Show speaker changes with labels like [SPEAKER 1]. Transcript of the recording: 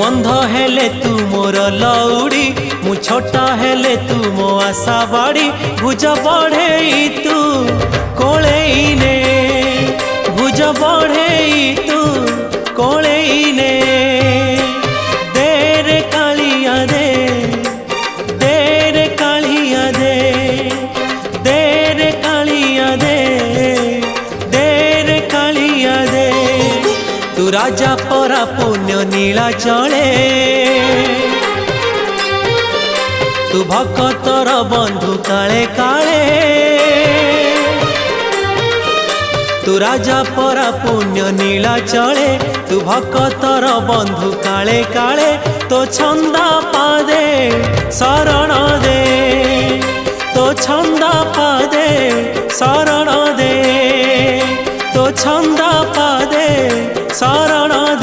[SPEAKER 1] अंध हेले तू मोर लौड़ी मु छोटा हेले तू मो आशा बाड़ी भुज बढ़े तू कोलेने भुज बढ़े तू कोलेने देरे कालिया दे देरे कालिया दे देरे कालिया दे देरे कालिया दे तू राजा परा पुण्य नीला चले तू भक्तर बंधु काले काले तू राजा परा पुण्य नीला चले तू भक्तर बंधु काले काले तो छंदा पादे शरण दे तो छंदा पादे शरण दे तो छंदा पादे शरण दे।